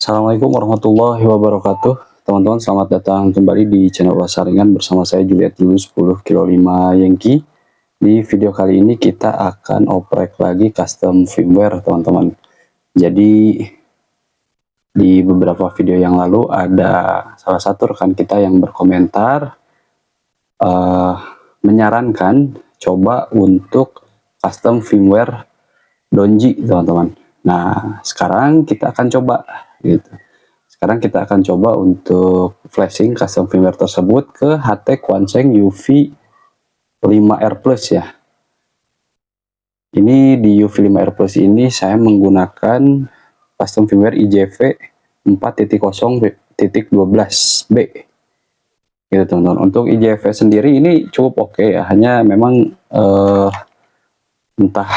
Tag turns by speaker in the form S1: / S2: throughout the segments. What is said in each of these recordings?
S1: Assalamualaikum warahmatullahi wabarakatuh. Teman-teman, selamat datang kembali di channel Wasaringan bersama saya Juliet dulu 10 kilo 5 Yankee. Di video kali ini kita akan oprek lagi custom firmware, teman-teman. Jadi di beberapa video yang lalu ada salah satu rekan kita yang berkomentar menyarankan coba untuk custom firmware Donji, teman-teman. Nah, sekarang kita akan coba gitu. Sekarang kita akan coba untuk flashing custom firmware tersebut ke HT Quansheng UV5R Plus ya. Ini di UV5R Plus ini saya menggunakan custom firmware IJV 4.0.12B. Gitu teman-teman. Untuk IJV sendiri ini cukup oke ya, hanya memang entah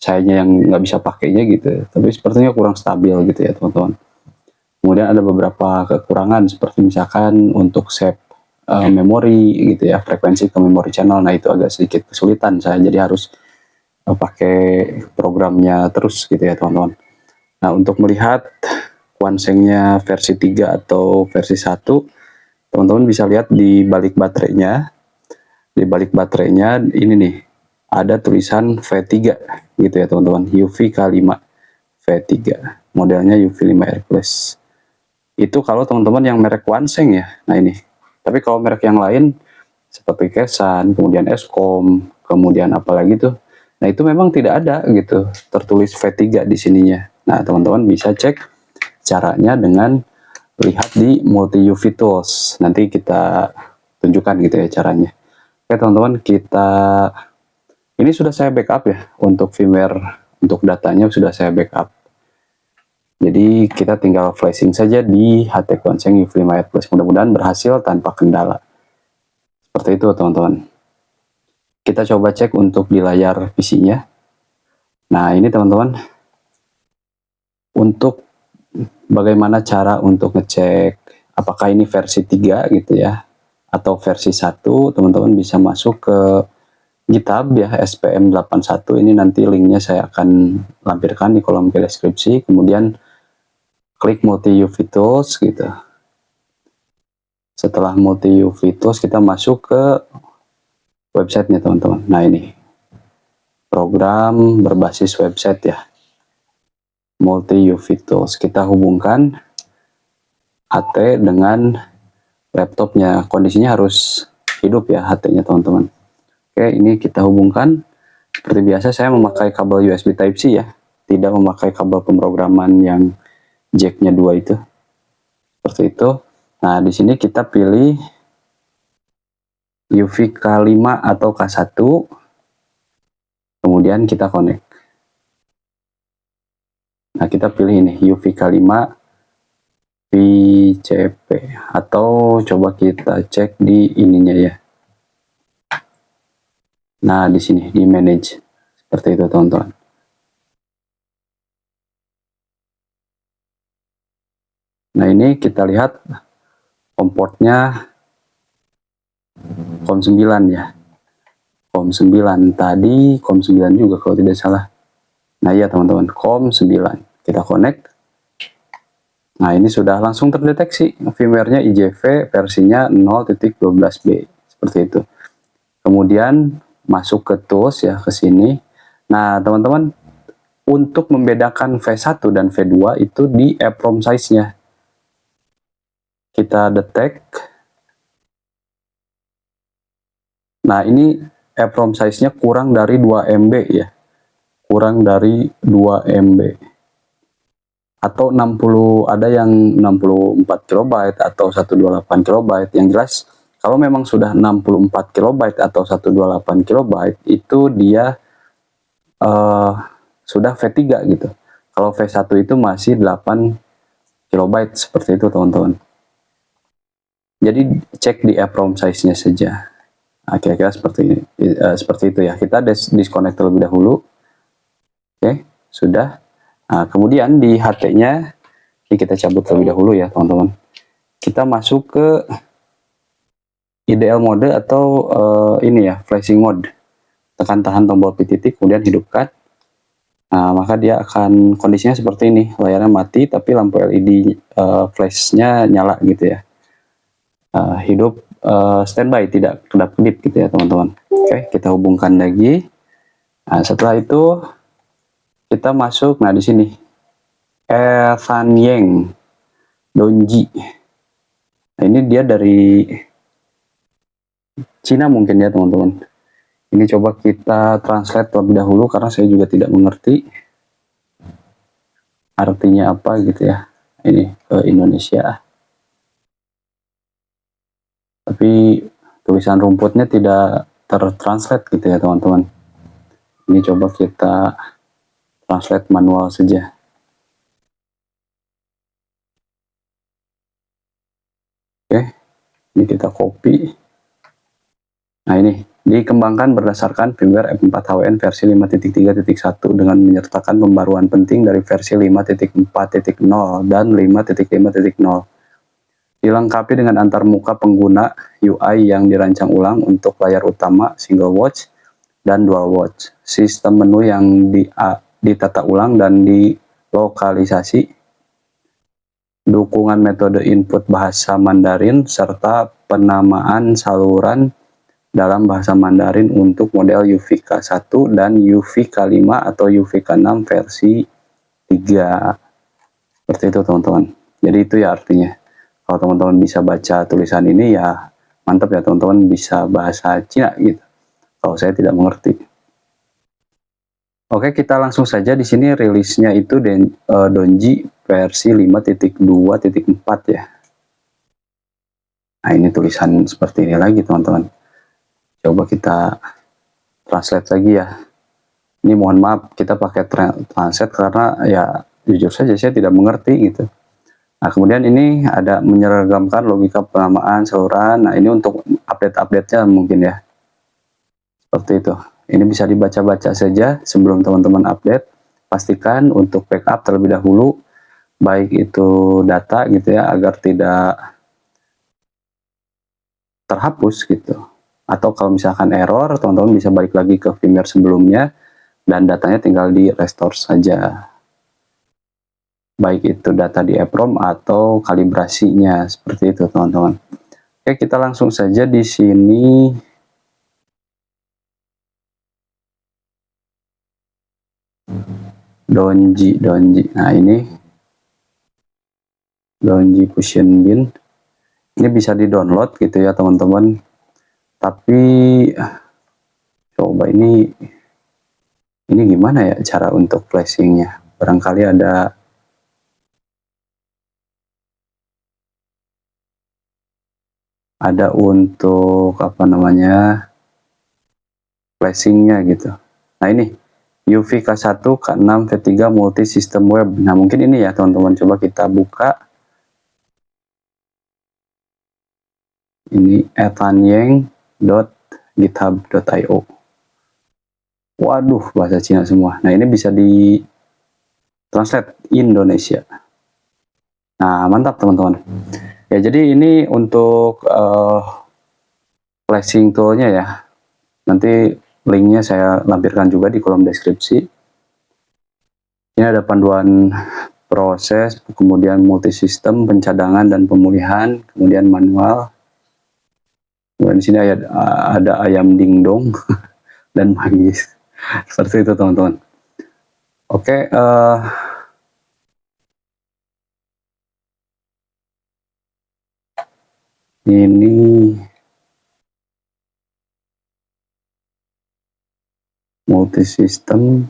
S1: sayanya yang nggak bisa pakainya gitu, tapi sepertinya kurang stabil gitu ya teman-teman. Kemudian ada beberapa kekurangan seperti misalkan untuk save memori gitu ya, frekuensi ke memori channel. Nah itu agak sedikit kesulitan saya, jadi harus pakai programnya terus gitu ya teman-teman. Nah untuk melihat Quansheng-nya versi 3 atau versi 1, teman-teman bisa lihat di balik baterainya. Di balik baterainya ini nih ada tulisan V3 gitu ya teman-teman, UV-K5 V3, modelnya UV5R Plus. Itu kalau teman-teman yang merek Quansheng ya. Nah ini, tapi kalau merek yang lain seperti Kesan, kemudian Eskom, kemudian apalagi tuh, nah itu memang tidak ada gitu tertulis V3 di sininya. Nah teman-teman bisa cek caranya dengan lihat di multi UV tools, nanti kita tunjukkan gitu ya caranya. Oke teman-teman, ini sudah saya backup ya, untuk firmware, untuk datanya sudah saya backup. Jadi kita tinggal flashing saja di HT Quansheng UV5R Plus. Mudah-mudahan berhasil tanpa kendala. Seperti itu teman-teman. Kita coba cek untuk di layar PC-nya. Nah ini teman-teman, untuk bagaimana cara untuk ngecek apakah ini versi 3 gitu ya, atau versi 1, teman-teman bisa masuk ke GitHub ya, SPM81. Ini nanti linknya saya akan lampirkan di kolom deskripsi. Kemudian klik multi UV tools gitu. Setelah multi UV tools kita masuk ke websitenya teman-teman. Nah ini program berbasis website ya, multi UV tools. Kita hubungkan HT dengan laptopnya, kondisinya harus hidup ya HT-nya teman-teman. Oke, ini kita hubungkan. Seperti biasa saya memakai kabel USB Type-C ya, tidak memakai kabel pemrograman yang jack-nya 2 itu. Seperti itu. Nah, di sini kita pilih UV-K5 atau K1. Kemudian kita connect. Nah, kita pilih ini UV-K5 VCP, atau coba kita cek di ininya ya. Nah, di sini di manage. Seperti itu, teman-teman. Nah, ini kita lihat portnya COM9 ya. COM9 tadi, COM9 juga kalau tidak salah. Nah, iya teman-teman, COM9. Kita connect. Nah, ini sudah langsung terdeteksi firmware-nya IJV versinya 0.12B. Seperti itu. Kemudian masuk ke tools ya, ke sini. Nah teman-teman, untuk membedakan V1 dan V2 itu di EEPROM size-nya. Kita detect. Nah ini EEPROM size-nya kurang dari 2 MB ya. Kurang dari 2 MB. Atau 60, ada yang 64 KB atau 128 KB. Yang jelas kalau memang sudah 64 KB atau 128 KB itu dia sudah V3 gitu. Kalau V1 itu masih 8 KB seperti itu teman-teman. Jadi cek di EEPROM size-nya saja. Nah, kira-kira seperti itu ya. Kita disconnect terlebih dahulu. Oke, sudah. Nah, kemudian di HT-nya kita cabut terlebih dahulu ya teman-teman. Kita masuk ke IDL mode atau ini ya, flashing mode. Tekan tahan tombol P titik, kemudian hidupkan. Nah, maka dia akan kondisinya seperti ini, layarnya mati tapi lampu LED flashnya nyala gitu ya. Hidup standby, tidak kedap-kedip gitu ya teman-teman. Oke, kita hubungkan lagi. Nah, setelah itu kita masuk, nah di sini Yeng Donji. Nah, ini dia dari Cina mungkin ya teman-teman. Ini coba kita translate terlebih dahulu karena saya juga tidak mengerti artinya apa gitu ya. Ini ke Indonesia. Tapi tulisan rumputnya tidak tertranslate gitu ya teman-teman. Ini coba kita translate manual saja. Oke, ini kita copy. Nah ini dikembangkan berdasarkan firmware F4HWN versi 5.3.1 dengan menyertakan pembaruan penting dari versi 5.4.0 dan 5.5.0. Dilengkapi dengan antarmuka pengguna UI yang dirancang ulang untuk layar utama single watch dan dual watch. Sistem menu yang ditata ulang dan dilokalisasi. Dukungan metode input bahasa Mandarin serta penamaan saluran dalam bahasa Mandarin untuk model UVK1 dan UVK5 atau UVK6 versi 3. Seperti itu teman-teman. Jadi itu ya artinya. Kalau teman-teman bisa baca tulisan ini ya mantap ya teman-teman, bisa bahasa Cina gitu. Kalau saya tidak mengerti. Oke, kita langsung saja. Di sini rilisnya itu Donji versi 5.2.4 ya. Nah, ini tulisan seperti ini lagi teman-teman. Coba kita translate lagi ya. Ini mohon maaf kita pakai translate karena ya jujur saja saya tidak mengerti gitu. Nah, kemudian ini ada menyeragamkan logika penamaan saluran. Nah, ini untuk update-update-nya mungkin ya. Seperti itu. Ini bisa dibaca-baca saja sebelum teman-teman update. Pastikan untuk backup terlebih dahulu, baik itu data gitu ya, agar tidak terhapus gitu. Atau kalau misalkan error, teman-teman bisa balik lagi ke firmware sebelumnya dan datanya tinggal di restore saja. Baik itu data di EEPROM atau kalibrasinya, seperti itu teman-teman. Oke, kita langsung saja di sini. Donji. Nah, ini Donji Fusion Bin. Ini bisa di-download gitu ya, teman-teman. Tapi coba ini gimana ya cara untuk flashingnya? Barangkali ada untuk apa namanya flashingnya gitu. Nah ini UVK1 K6 V3 multi system web. Nah mungkin ini ya teman-teman, coba kita buka ini etanyeng.github.io. Waduh, bahasa Cina semua. Nah ini bisa di translate Indonesia. Nah mantap teman-teman ya. Jadi ini untuk flashing toolnya ya, nanti linknya saya lampirkan juga di kolom deskripsi. Ini ada panduan proses, kemudian multisistem, pencadangan dan pemulihan, kemudian manual. Kemudian di sini ada ayam dingdong dan magis. Seperti itu teman-teman. Oke, ini multisistem.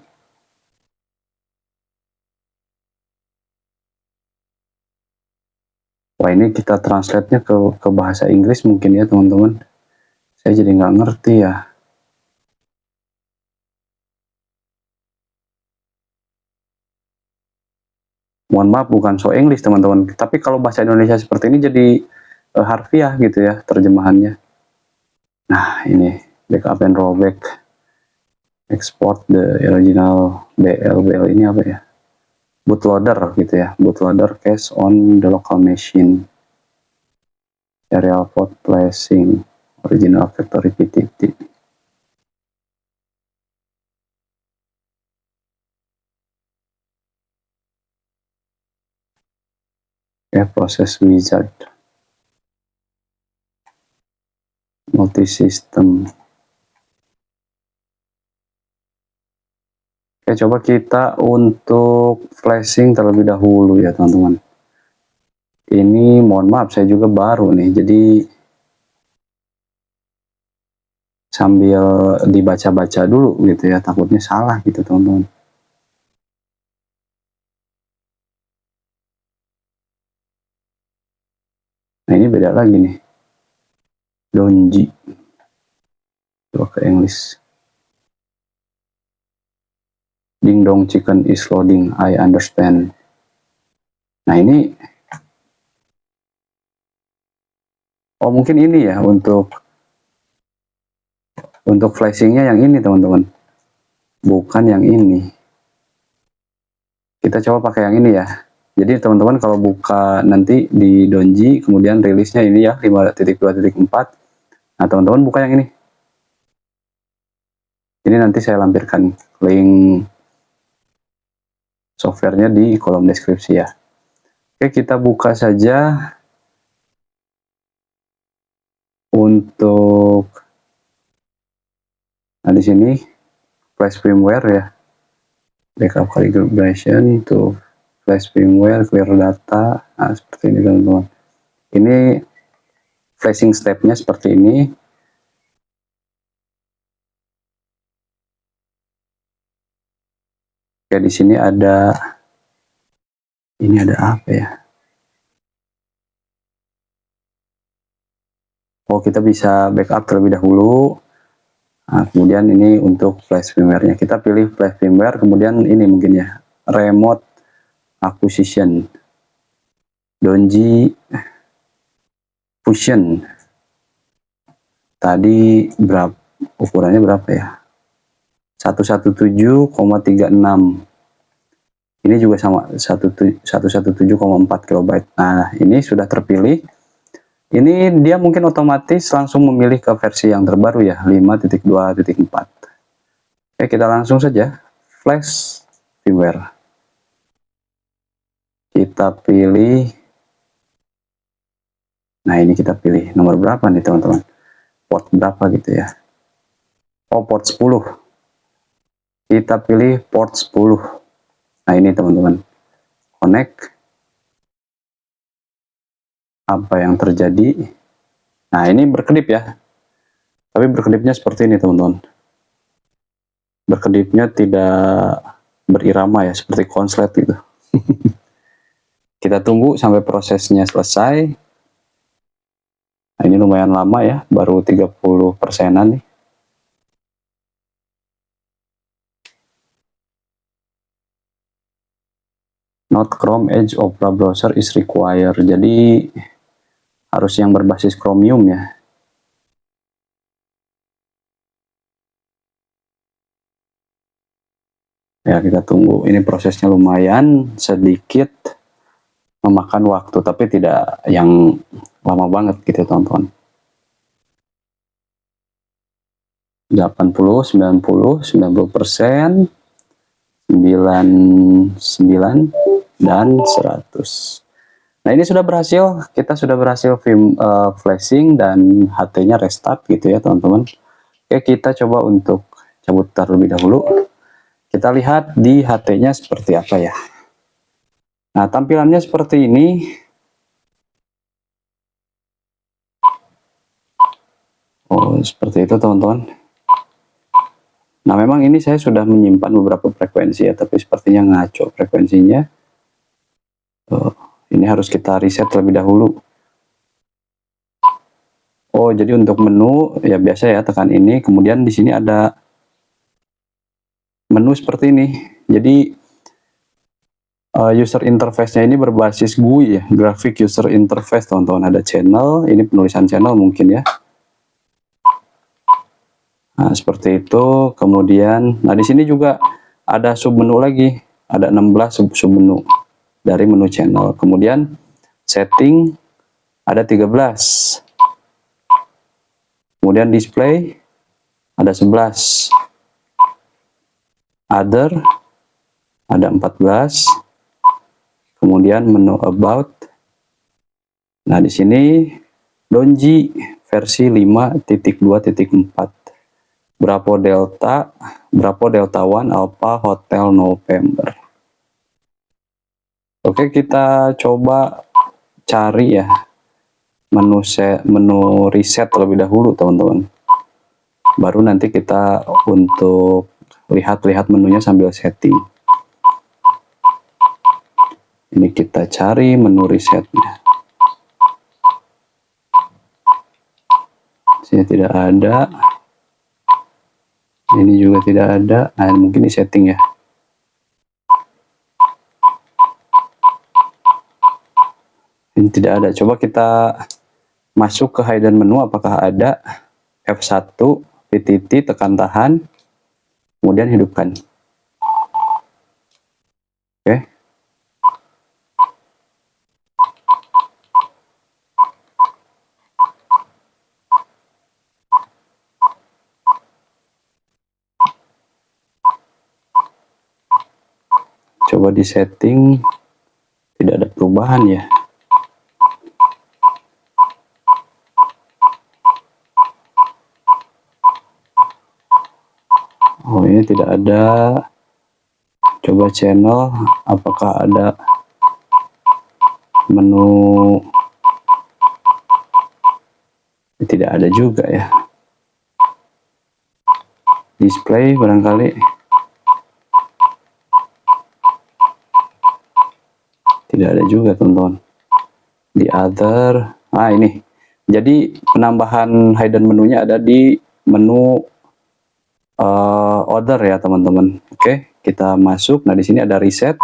S1: Wah ini kita translate-nya ke bahasa Inggris mungkin ya teman-teman. Saya jadi nggak ngerti ya. Mohon maaf bukan so English teman-teman. Tapi kalau bahasa Indonesia seperti ini jadi harfiah gitu ya terjemahannya. Nah ini backup and rollback. Export the original BL ini apa ya? Bootloader gitu ya. Bootloader cache on the local machine. Serial port flashing. Original factory PTT. ya, proses wizard, multi system. Oke, coba kita untuk flashing terlebih dahulu ya teman-teman. Ini mohon maaf, saya juga baru nih, jadi sambil dibaca-baca dulu gitu ya, takutnya salah gitu teman-teman. Nah ini beda lagi nih, Donji, coba ke English. Ding dong chicken is loading, I understand. Nah ini, oh mungkin ini ya untuk flashingnya yang ini teman-teman, bukan yang ini. Kita coba pakai yang ini ya. Jadi teman-teman kalau buka nanti di Donji, kemudian rilisnya ini ya 5.2.4. Nah teman-teman buka yang ini. Ini nanti saya lampirkan link softwarenya di kolom deskripsi ya. Oke, kita buka saja untuk, nah di sini flash firmware ya, backup calibration to flash firmware, clear data. Nah seperti ini teman-teman. Ini flashing stepnya seperti ini. Oke, di sini ada, ini ada apa ya? Oh, kita bisa backup terlebih dahulu. Nah, kemudian ini untuk flash firmware-nya. Kita pilih flash firmware, kemudian ini mungkin ya, remote acquisition, Donji Fusion. Tadi berapa, ukurannya berapa ya? 117,36. Ini juga sama, 117,4 KB. Nah, ini sudah terpilih. Ini dia mungkin otomatis langsung memilih ke versi yang terbaru ya, 5.2.4. Oke, kita langsung saja flash firmware. Kita pilih, nah ini kita pilih nomor berapa nih teman-teman, port berapa gitu ya. Oh, port 10. Kita pilih port 10. Nah ini teman-teman, connect. Apa yang terjadi? Nah ini berkedip ya, tapi berkedipnya seperti ini teman-teman. Berkedipnya tidak berirama ya, seperti konslet gitu. Kita tunggu sampai prosesnya selesai. Nah, ini lumayan lama ya, baru 30%-an nih. Not Chrome Edge Opera browser is required. Jadi harus yang berbasis Chromium ya. Ya, kita tunggu. Ini prosesnya lumayan sedikit memakan waktu, tapi tidak yang lama banget gitu teman-teman. 80, 90, 90%, 99, dan 100. Nah ini sudah berhasil, kita sudah berhasil flashing dan HT-nya restart gitu ya teman-teman. Oke, kita coba untuk cabut terlebih dahulu. Kita lihat di HT-nya seperti apa ya. Nah tampilannya seperti ini. Oh seperti itu teman-teman. Nah memang ini saya sudah menyimpan beberapa frekuensi ya, tapi sepertinya ngaco frekuensinya. Ini harus kita reset terlebih dahulu. Oh jadi untuk menu ya biasa ya, tekan ini, kemudian di sini ada menu seperti ini. Jadi user interface-nya ini berbasis GUI ya, graphic user interface teman-teman. Ada channel, ini penulisan channel mungkin ya. Nah seperti itu. Kemudian, nah di sini juga ada submenu lagi, ada 16 submenu dari menu channel. Kemudian setting ada 13. Kemudian display ada 11. Other ada 14. Kemudian menu about Nah, di sini Donji versi 5.2.4. Bravo Delta One Alpha Hotel November. Oke, kita coba cari ya menu reset terlebih dahulu, teman-teman. Baru nanti kita untuk lihat-lihat menunya sambil setting. Ini kita cari menu resetnya. Sini tidak ada. Ini juga tidak ada. Nah, mungkin di setting ya. Ini tidak ada. Coba kita masuk ke hidden menu, apakah ada. F1 PTT, tekan tahan, kemudian hidupkan. Oke. Coba di setting, tidak ada perubahan ya. Oh, ini tidak ada. Coba channel, apakah ada menu? Tidak ada juga ya. Display barangkali tidak ada juga, teman-teman. Di other, ini. Jadi penambahan hidden menunya ada di menu order ya, teman-teman. Oke, kita masuk. Nah, di sini ada reset.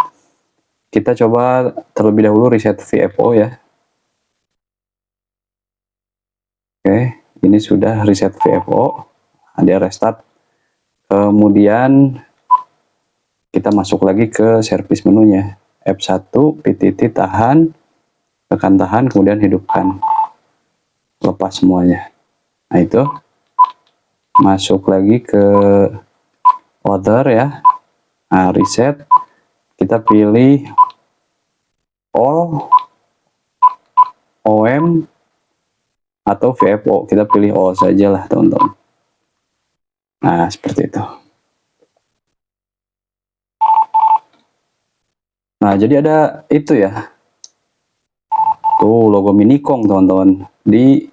S1: Kita coba terlebih dahulu reset VFO ya. Oke, ini sudah reset VFO. Ada restart. Kemudian kita masuk lagi ke service menunya. F1 PTT tahan, tekan tahan, kemudian hidupkan. Lepas semuanya. Nah, itu. Masuk lagi ke order ya. Nah, reset. Kita pilih all, OM, atau VFO. Kita pilih all saja lah, teman-teman. Nah, seperti itu. Nah, jadi ada itu ya. Tuh, logo Minikong, teman-teman. Di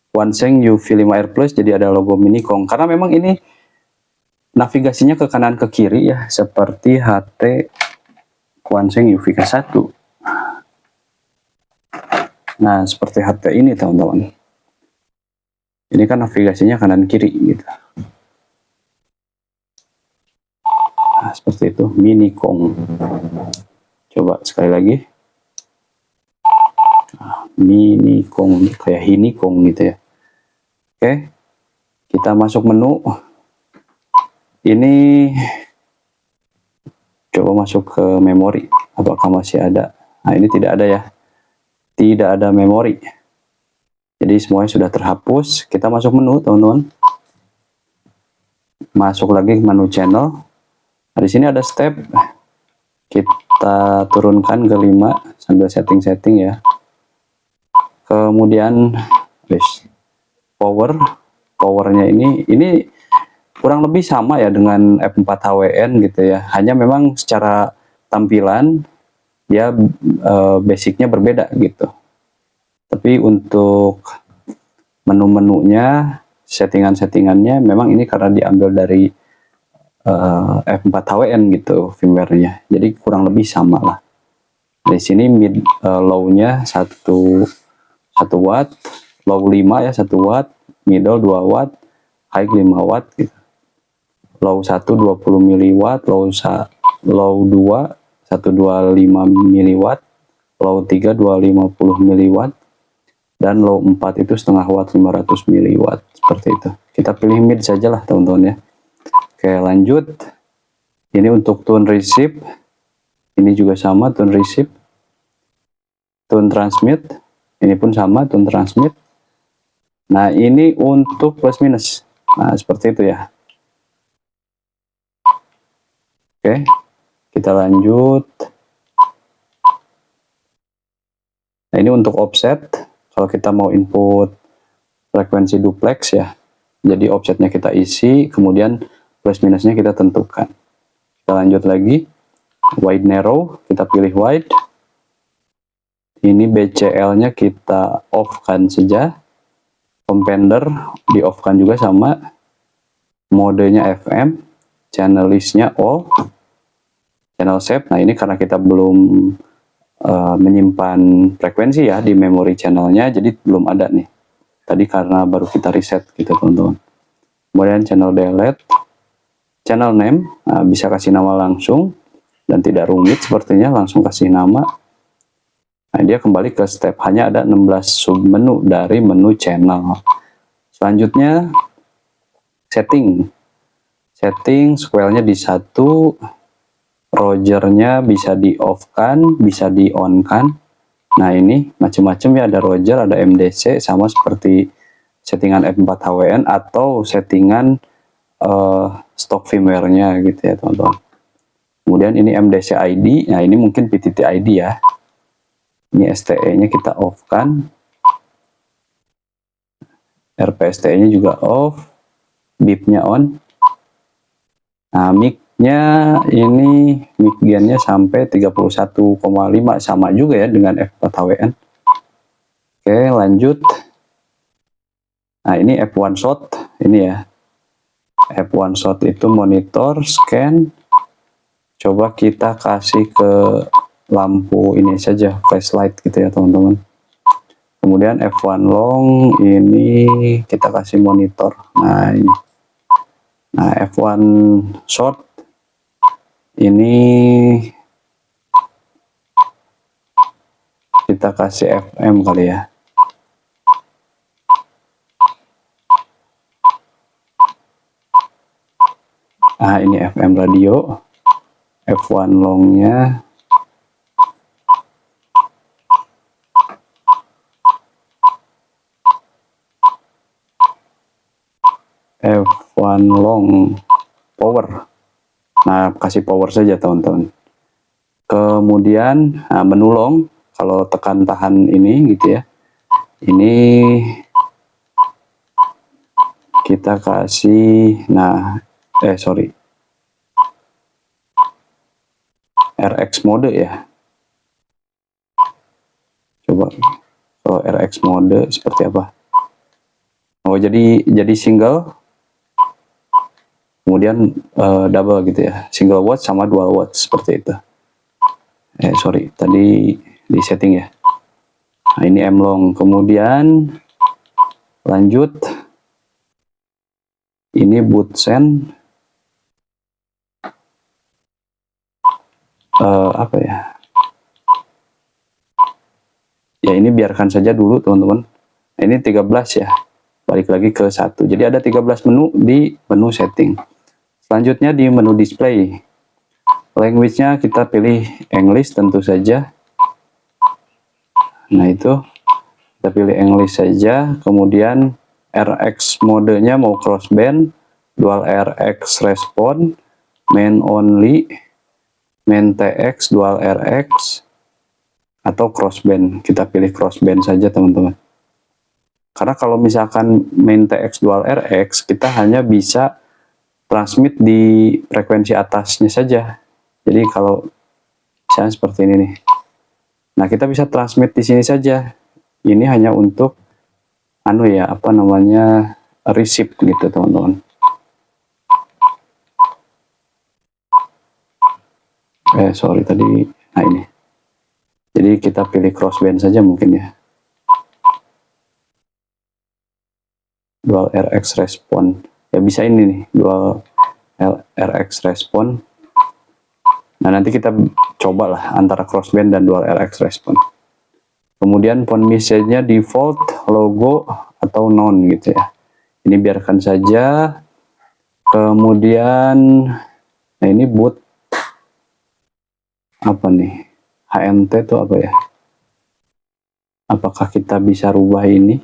S1: Wanseng UV5 Air Plus, jadi ada logo Minikong. Karena memang ini navigasinya ke kanan ke kiri ya, seperti HT Wanseng UV K1. Nah, seperti HT ini, teman-teman. Ini kan navigasinya kanan kiri gitu. Nah, seperti itu, Minikong. Coba sekali lagi. Minikong, kayak Hinikong gitu ya. Oke, kita masuk menu. Ini coba masuk ke memori, apakah masih ada. Nah, ini tidak ada ya, tidak ada memori, jadi semuanya sudah terhapus. Kita masuk menu, teman-teman. Masuk lagi ke menu channel. Nah, di sini ada step, kita turunkan ke 5 sambil setting-setting ya. Kemudian powernya ini kurang lebih sama ya dengan F4HWN gitu ya, hanya memang secara tampilan dia basicnya berbeda gitu. Tapi untuk menu-menunya, settingan-settingannya memang ini karena diambil dari F4HWN gitu firmware-nya, jadi kurang lebih sama lah. Di sini mid low-nya 1 watt, low 5 ya 1 watt, middle 2 watt, high 5 watt gitu. Low 1 20 mW, low 2 125 mW, low 3 250 mW, dan low 4 itu setengah watt 500 mW. Seperti itu. Kita pilih mid sajalah, teman-teman ya. Oke, lanjut. Ini untuk tune receive. Ini juga sama, tune receive. Tune transmit. Ini pun sama, tune transmit. Nah, ini untuk plus minus. Nah, seperti itu ya. Oke, kita lanjut. Nah, ini untuk offset, kalau kita mau input frekuensi duplex ya, jadi offsetnya kita isi, kemudian plus minusnya kita tentukan. Kita lanjut lagi, wide narrow, kita pilih wide. Ini BCL-nya kita off-kan saja, compender di off-kan juga sama, modenya FM, channel list-nya all, channel shape. Nah, ini karena kita belum menyimpan frekuensi ya di memori channelnya, jadi belum ada nih. Tadi karena baru kita reset gitu teman-teman. Kemudian channel delete, channel name, nah, bisa kasih nama langsung dan tidak rumit sepertinya, langsung kasih nama. Nah, dia kembali ke step, hanya ada 16 submenu dari menu channel. Selanjutnya setting, square-nya di 1, Roger-nya bisa di off-kan, bisa di on-kan. Nah, ini macam-macam ya, ada Roger, ada MDC, sama seperti settingan F4HWN atau settingan stock firmware-nya gitu ya teman-teman. Kemudian ini MDC ID, nah ini mungkin PTT ID ya. Ini STE-nya kita off-kan, RPSTE-nya juga off, BIP-nya on. Nah, mic-nya ini mic gain-nya sampai 31,5, sama juga ya dengan F4HWN. Oke, lanjut. Nah, ini F1 shot, ini ya. F1 shot itu monitor, scan. Coba kita kasih ke lampu ini saja, flashlight gitu ya teman-teman. Kemudian F1 long, ini kita kasih monitor. Nah, ini. Nah, F1 short, ini kita kasih FM kali ya. Nah, ini FM radio. F1 long-nya F1 long power. Nah, kasih power saja teman-teman. Kemudian nah, menu long, kalau tekan tahan ini gitu ya, ini kita kasih, nah RX mode ya. Coba kalau RX mode seperti apa. Oh, jadi single, kemudian double gitu ya, single watt sama dual watt seperti itu. Tadi di setting ya. Nah, ini M long. Kemudian lanjut, ini boot send, apa ya? Ya, ini biarkan saja dulu teman-teman. Nah, ini 13 ya. Balik lagi ke 1. Jadi ada 13 menu di menu setting. Selanjutnya di menu display. Language-nya kita pilih English tentu saja. Nah, itu kita pilih English saja. Kemudian RX modenya mau crossband, dual RX respond, main only, main TX, dual RX, atau crossband. Kita pilih crossband saja teman-teman. Karena kalau misalkan main TX dual RX, kita hanya bisa transmit di frekuensi atasnya saja. Jadi kalau misalnya seperti ini nih, nah kita bisa transmit di sini saja. Ini hanya untuk receive gitu teman-teman. Tadi, nah ini. Jadi kita pilih crossband saja mungkin ya. Dual RX respond. Ya bisa ini nih, dual RX respond. Nah, nanti kita cobalah antara crossband dan dual RX respond. Kemudian font message-nya default, logo, atau non gitu ya. Ini biarkan saja. Kemudian, nah ini boot apa nih? HMT itu apa ya? Apakah kita bisa rubah ini?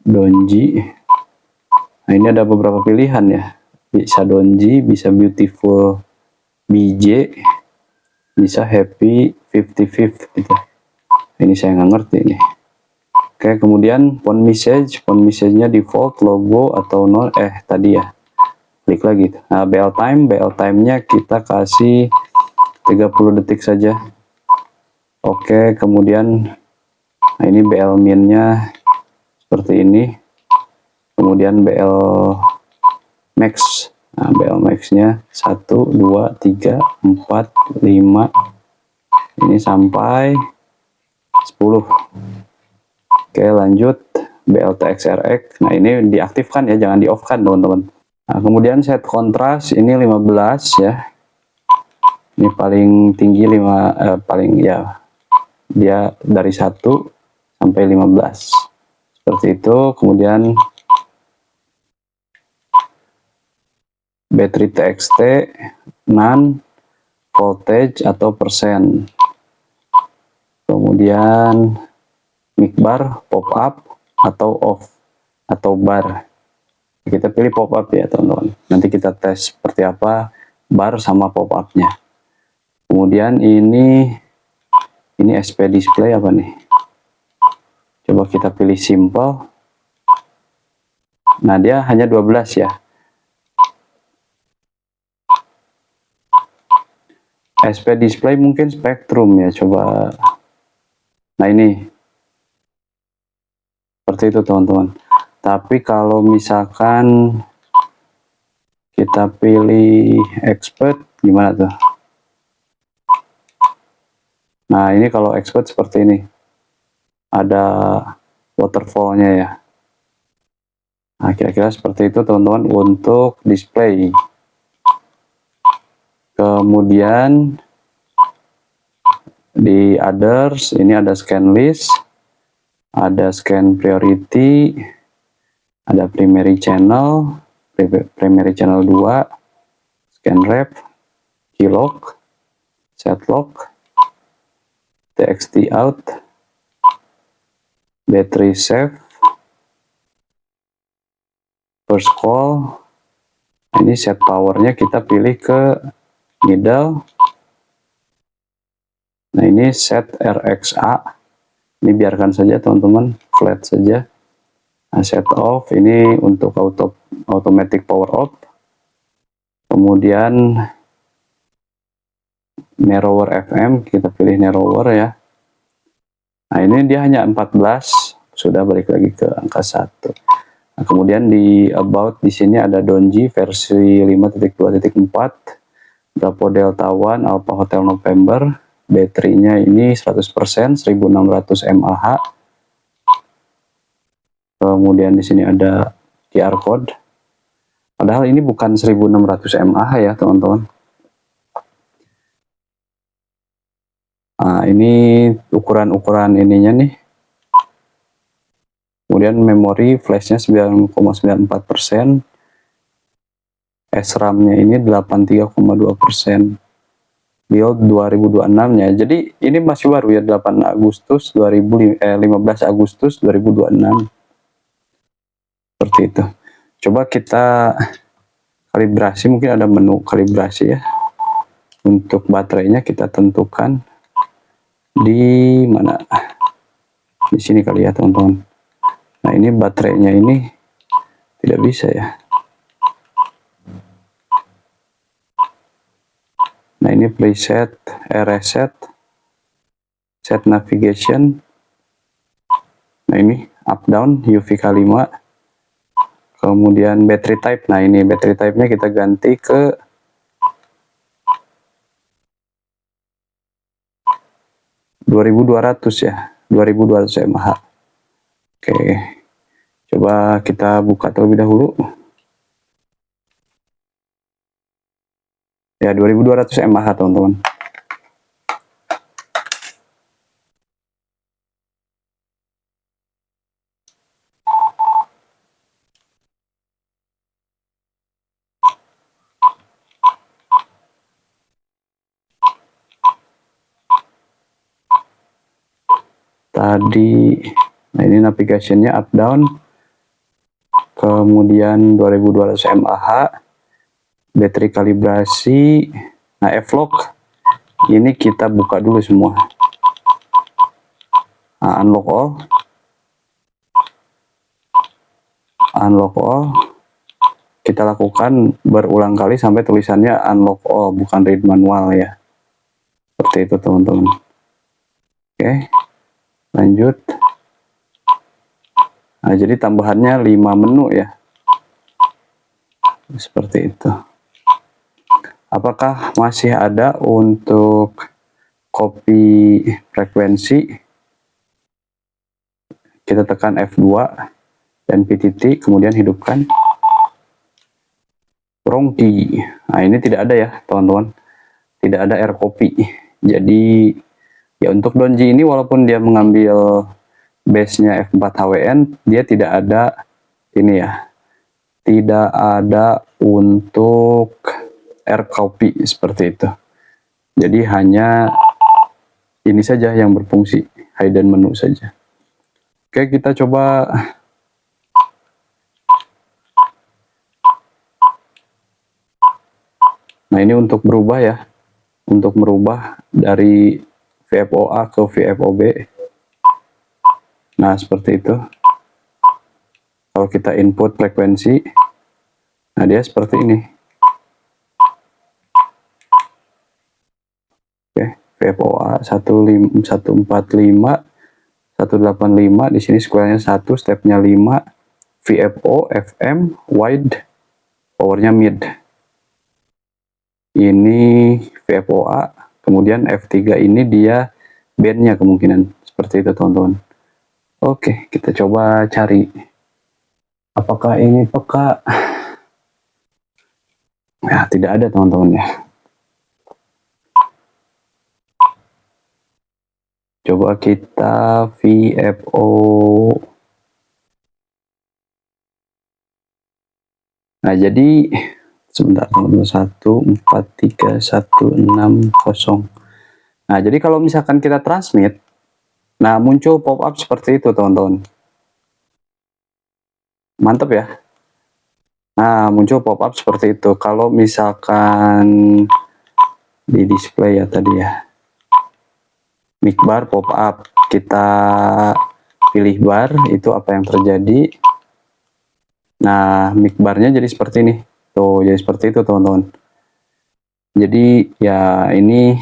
S1: Donji. Nah, ini ada beberapa pilihan ya. bisa Donji, bisa Beautiful BJ, bisa Happy 55 gitu. Ini saya nggak ngerti nih. Oke, kemudian font message-nya default, logo atau nol, tadi ya. Klik lagi. Nah, BL time-nya kita kasih 30 detik saja. Oke, kemudian nah ini BL min-nya seperti ini. Kemudian BL max. Nah, BL max-nya 1 2 3 4 5. Ini sampai 10. Oke, lanjut BLTXRX. Nah, ini diaktifkan ya, jangan di off kan teman-teman. Nah, kemudian set kontras ini 15 ya. Ini paling tinggi paling ya, dia dari 1 sampai 15. Seperti itu. Kemudian battery TXT, none, voltage atau persen. Kemudian mic bar, pop up atau off atau bar. Kita pilih pop up ya teman-teman. Nanti kita tes seperti apa bar sama pop up-nya. Kemudian ini SP display apa nih? Coba kita pilih simple. Nah, dia hanya 12 ya. SP display mungkin spektrum ya, coba. Nah, ini seperti itu teman-teman. Tapi kalau misalkan kita pilih expert, gimana tuh? Nah, ini kalau expert seperti ini. Ada waterfall-nya ya. Nah, kira-kira seperti itu teman-teman untuk display. Kemudian di others, ini ada scan list, ada scan priority, ada primary channel 2, scan rep, keylog, setlog, txt out, battery save, first call. Ini set powernya kita pilih ke middle. Nah, ini set RXA, ini biarkan saja teman-teman, flat saja. Nah, set off ini untuk automatic power off. Kemudian narrower FM, kita pilih narrower ya. Nah, ini dia hanya 14, sudah balik lagi ke angka 1. Nah, kemudian di about di sini ada Donji versi 5.2.4, Bravo Delta One Alpha Hotel November, baterainya ini 100%, 1600 mAh. Kemudian di sini ada QR code. Padahal ini bukan 1600 mAh ya teman-teman. Nah, ini ukuran ininya nih. Kemudian memori flashnya 9,94%, SRAM-nya ini 83,2%, build 2026 nya. Jadi ini masih baru ya, 15 Agustus 2026. Seperti itu. Coba kita kalibrasi, mungkin ada menu kalibrasi ya. Untuk baterainya kita tentukan di mana? Di sini kali ya teman-teman. Nah, ini baterainya ini tidak bisa ya. Nah, ini preset, reset, set navigation. Nah, ini up down UV-K5. Kemudian battery type. Nah, ini battery type-nya kita ganti ke (2200) ya, 2200 mAh. Oke, coba kita buka terlebih dahulu. Ya, 2200 mAh teman-teman. Tadi, nah ini navigasinya up down, kemudian 2200 mAh. Battery kalibrasi. Nah, F-lock ini kita buka dulu semua. Nah, unlock all. Kita lakukan berulang kali sampai tulisannya unlock all, bukan read manual ya. Seperti itu teman-teman. Oke, lanjut. Nah, jadi tambahannya 5 menu ya. Seperti itu. Apakah masih ada untuk copy frekuensi? Kita tekan F2 dan PTT, kemudian hidupkan. Wrong key. Nah, ini tidak ada ya teman-teman. Tidak ada R copy. Jadi ya untuk Donji ini walaupun dia mengambil base-nya F4 HWN, dia tidak ada ini ya. Tidak ada untuk R copy seperti itu. Jadi hanya ini saja yang berfungsi, hidden menu saja. Oke, kita coba. Nah, ini untuk berubah ya. Untuk merubah dari VFOA ke VFOB. Nah, seperti itu. Kalau kita input frekuensi, nah dia seperti ini. Oke, VFOA 145, 185, di sini square-nya 1, step-nya 5, VFO, FM, wide, power-nya mid. Ini VFOA, kemudian F3 ini dia band-nya kemungkinan. Seperti itu teman-teman. Oke, kita coba cari. Apakah ini peka? Nah, tidak ada teman-teman ya. Coba kita VFO. Nah, jadi sebentar teman-teman, 143.160. Nah, jadi kalau misalkan kita transmit, nah muncul pop-up seperti itu teman-teman. Mantap ya. Nah, muncul pop-up seperti itu. Kalau misalkan di display ya tadi ya, mic bar pop-up, kita pilih bar, itu apa yang terjadi. Nah, mic barnya jadi seperti ini. Tuh, jadi seperti itu teman-teman. Jadi ya ini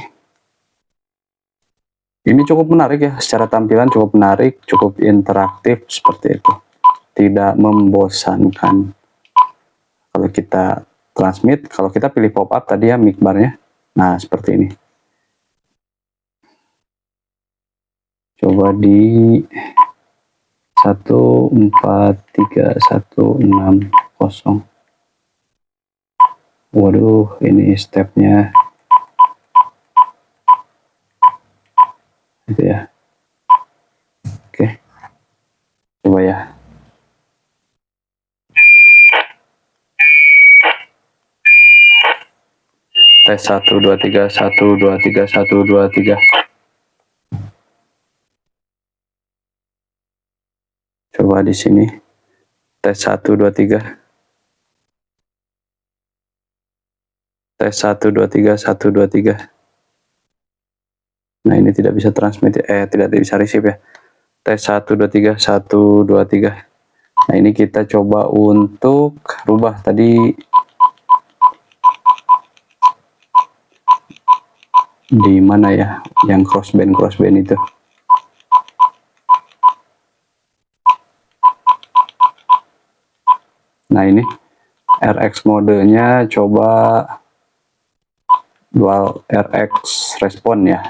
S1: cukup menarik ya, secara tampilan cukup menarik, cukup interaktif seperti itu. Tidak membosankan. Kalau kita transmit, kalau kita pilih pop-up tadi ya mic barnya. Nah, seperti ini. Coba di 143.160. Waduh, ini stepnya gitu ya. Oke, coba ya. Tes 1 2 3 1 2 3 1 2 3. Coba di sini. Tes 1 2 3. Tes 1 2 3 1 2 3. Nah, ini tidak bisa transmit tidak bisa receive ya. Tes 1 2 3 1 2 3. Nah, ini kita coba untuk rubah tadi di mana ya yang crossband itu. Nah, ini RX modenya coba dual RX respon ya.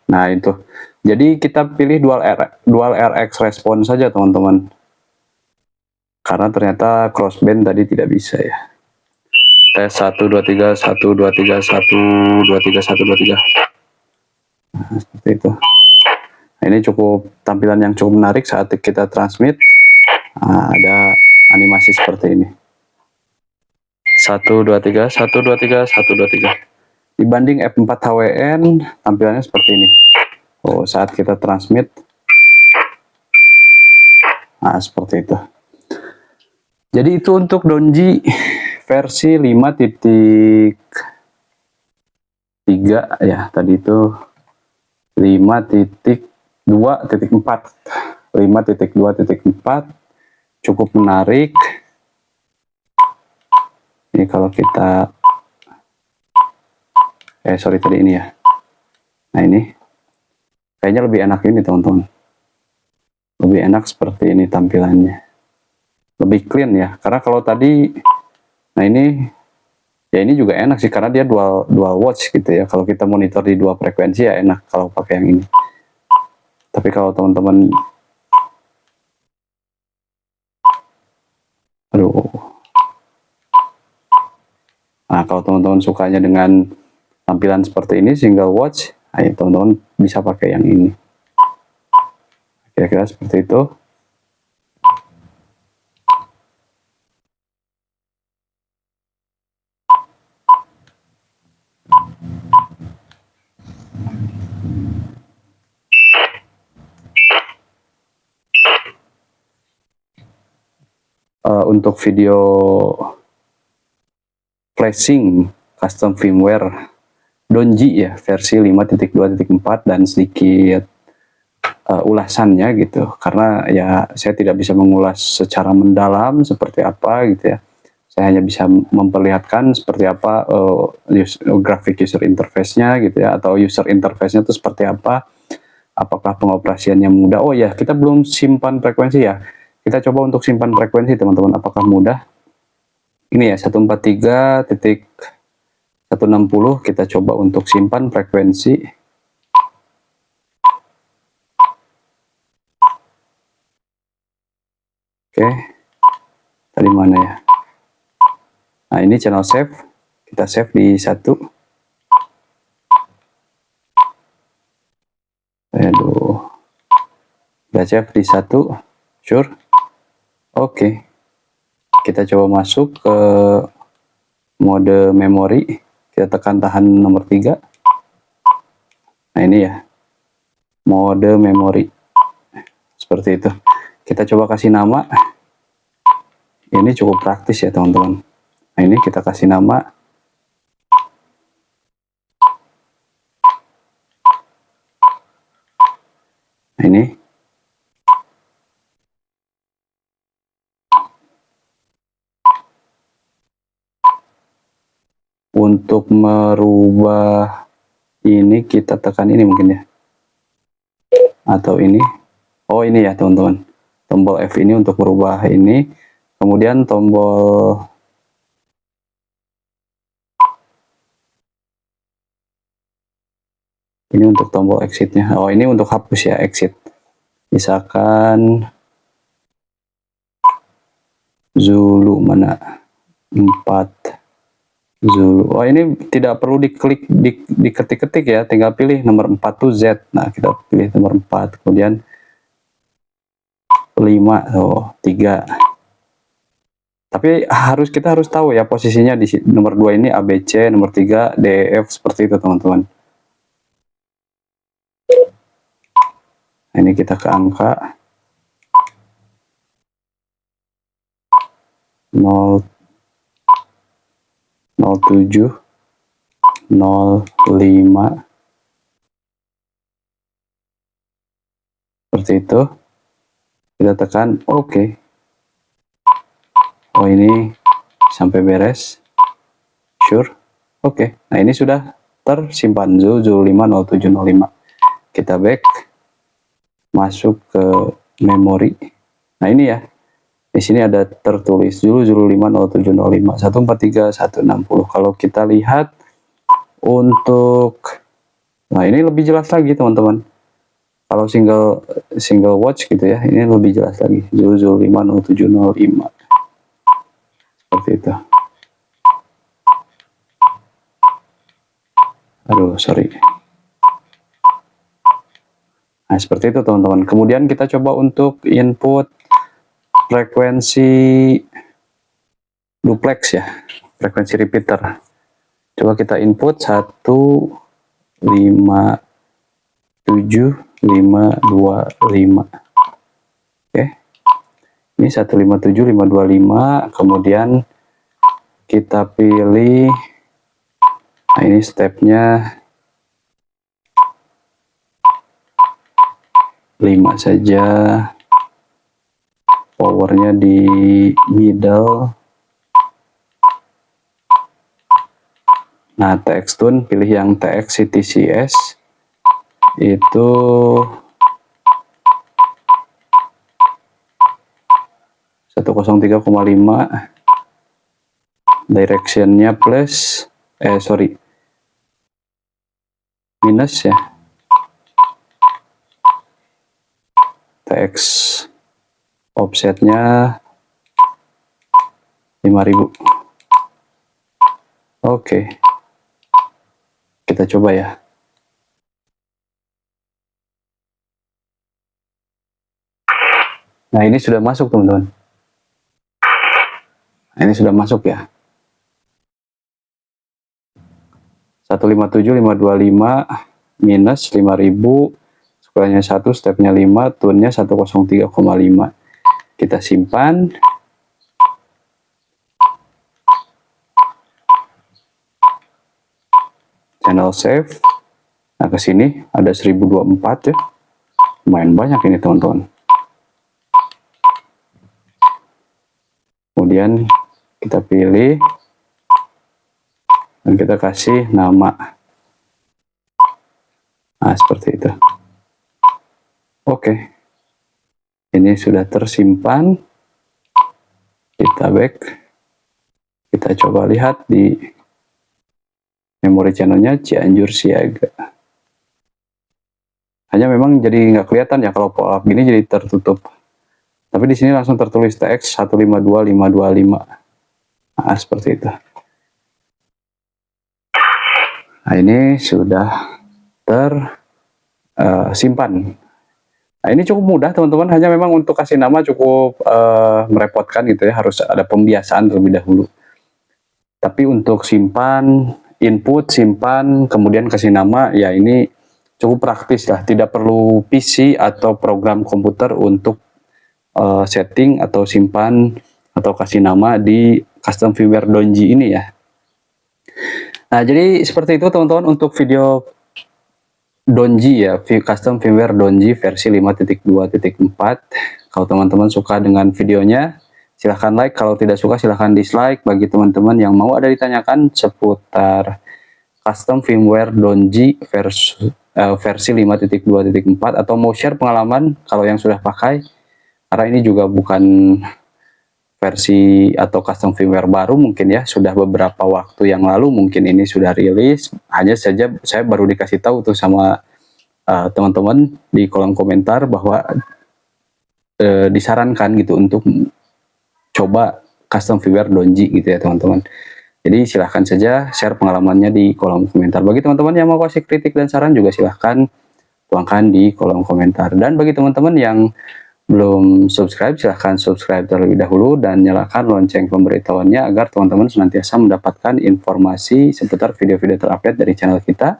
S1: Nah, itu. Jadi kita pilih dual RX respon saja teman-teman. Karena ternyata crossband tadi tidak bisa ya. Tes 1 2 3 1 2 3 1 2 3 1 2 3. Nah, seperti itu. Nah, ini cukup tampilan yang cukup menarik saat kita transmit. Nah, ada animasi seperti ini. 1 2 3 1 2 3 1 2 3. Dibanding F4 HWN tampilannya seperti ini. Oh, saat kita transmit. Nah, seperti itu. Jadi itu untuk Donji versi 5.3 ya, tadi itu 5.2.4. 5.2.4 cukup menarik. Ini kalau kita sorry tadi ini ya. Nah ini kayaknya lebih enak ini teman-teman. Lebih enak seperti ini tampilannya. Lebih clean ya. Karena kalau tadi, nah ini, ya ini juga enak sih karena dia dual watch gitu ya. Kalau kita monitor di dua frekuensi ya enak kalau pakai yang ini. Tapi kalau teman-teman, nah kalau teman-teman sukanya dengan tampilan seperti ini single watch, ayo teman-teman bisa pakai yang ini. Kira-kira seperti itu. Untuk video flashing custom firmware Donji ya versi 5.2.4 dan sedikit ulasannya gitu, karena ya saya tidak bisa mengulas secara mendalam seperti apa gitu ya. Saya hanya bisa memperlihatkan seperti apa grafik user interface-nya gitu ya, atau user interface-nya itu seperti apa, apakah pengoperasiannya mudah. Oh ya, kita belum simpan frekuensi ya. Kita coba untuk simpan frekuensi teman-teman, apakah mudah? Ini ya 143.160, kita coba untuk simpan frekuensi. Oke, tadi mana ya? Nah ini channel save, kita save di 1. Aduh, udah save di 1, sure. Oke, kita coba masuk ke mode memori, kita tekan tahan nomor 3. Nah ini ya, mode memori, seperti itu. Kita coba kasih nama, ini cukup praktis ya teman-teman. Nah ini kita kasih nama, nah ini untuk merubah ini kita tekan ini mungkin ya, atau ini. Oh ini ya teman-teman, tombol F ini untuk merubah ini, kemudian tombol ini untuk tombol exitnya. Oh ini untuk hapus ya, exit. Misalkan Zulu mana 4 Zulu. Oh ini tidak perlu diklik diketik-ketik ya, tinggal pilih nomor 4 tuh Z. Nah kita pilih nomor 4, kemudian 5, oh 3. Tapi kita harus tahu ya posisinya di nomor 2 ini ABC, nomor 3 DEF, seperti itu teman-teman. Ini kita ke angka 0, 07, 05, seperti itu. Kita tekan OK. Oh ini sampai beres, sure, OK. Nah ini sudah tersimpan Zulu 50705. Kita back, masuk ke memori. Nah ini ya, di sini ada tertulis Zulu 50705 143.160. Kalau kita lihat untuk, nah ini lebih jelas lagi teman-teman. Kalau single watch gitu ya, ini lebih jelas lagi Zulu 50705, seperti itu. Aduh, sorry. Nah seperti itu teman-teman. Kemudian kita coba untuk input frekuensi duplex ya, frekuensi repeater. Coba kita input 157.525. Oke, Ini 157525, kemudian kita pilih, nah ini stepnya 5 saja, powernya di middle. Nah, TX tune pilih yang TX CTCS itu 103,5, directionnya plus, minus ya, TX offsetnya 5000. Oke, kita coba ya. Nah, ini sudah masuk teman-teman. Nah, ini sudah masuk ya. 157525 minus 5000, square-nya 1, stepnya 5, tune-nya 103,5. Kita simpan. Channel save. Nah, ke sini ada 1024 ya. Lumayan banyak ini teman-teman. Kemudian kita pilih dan kita kasih nama. Nah, seperti itu. Oke. Ini sudah tersimpan. Kita back. Kita coba lihat di memori channelnya Cianjur Siaga. Hanya memang jadi nggak kelihatan ya kalau pop up gini, jadi tertutup. Tapi di sini langsung tertulis TX 152525. Nah, seperti itu. Nah, ini sudah tersimpan. Nah, ini cukup mudah teman-teman, hanya memang untuk kasih nama cukup merepotkan gitu ya, harus ada pembiasaan terlebih dahulu. Tapi untuk simpan, input, simpan, kemudian kasih nama, ya ini cukup praktis lah, tidak perlu PC atau program komputer untuk setting atau simpan atau kasih nama di custom firmware Donji ini ya. Nah, jadi seperti itu teman-teman untuk video Donji ya, custom firmware Donji versi 5.2.4. Kalau teman-teman suka dengan videonya, silahkan like. Kalau tidak suka silahkan dislike. Bagi teman-teman yang mau ada ditanyakan seputar custom firmware Donji versi 5.2.4 atau mau share pengalaman kalau yang sudah pakai, karena ini juga bukan versi atau custom firmware baru, mungkin ya sudah beberapa waktu yang lalu mungkin ini sudah rilis, hanya saja saya baru dikasih tahu tuh sama teman-teman di kolom komentar bahwa disarankan gitu untuk coba custom firmware Donji gitu ya teman-teman. Jadi silahkan saja share pengalamannya di kolom komentar. Bagi teman-teman yang mau kasih kritik dan saran juga silahkan tuangkan di kolom komentar. Dan bagi teman-teman yang belum subscribe, silahkan subscribe terlebih dahulu dan nyalakan lonceng pemberitahuannya agar teman-teman senantiasa mendapatkan informasi seputar video-video terupdate dari channel kita.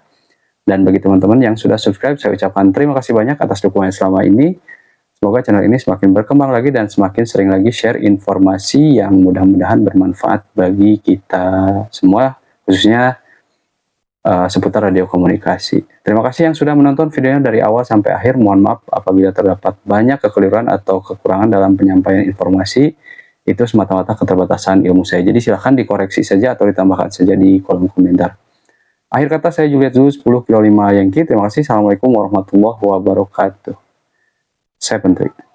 S1: Dan bagi teman-teman yang sudah subscribe, saya ucapkan terima kasih banyak atas dukungan selama ini. Semoga channel ini semakin berkembang lagi dan semakin sering lagi share informasi yang mudah-mudahan bermanfaat bagi kita semua, khususnya seputar radio komunikasi. Terima kasih yang sudah menonton videonya dari awal sampai akhir. Mohon maaf apabila terdapat banyak kekeliruan atau kekurangan dalam penyampaian informasi. Itu semata-mata keterbatasan ilmu saya. Jadi silahkan dikoreksi saja atau ditambahkan saja di kolom komentar. Akhir kata, saya Juliet Zeus 10 kilo 5 Yankee. Terima kasih. Assalamualaikum warahmatullahi wabarakatuh. 7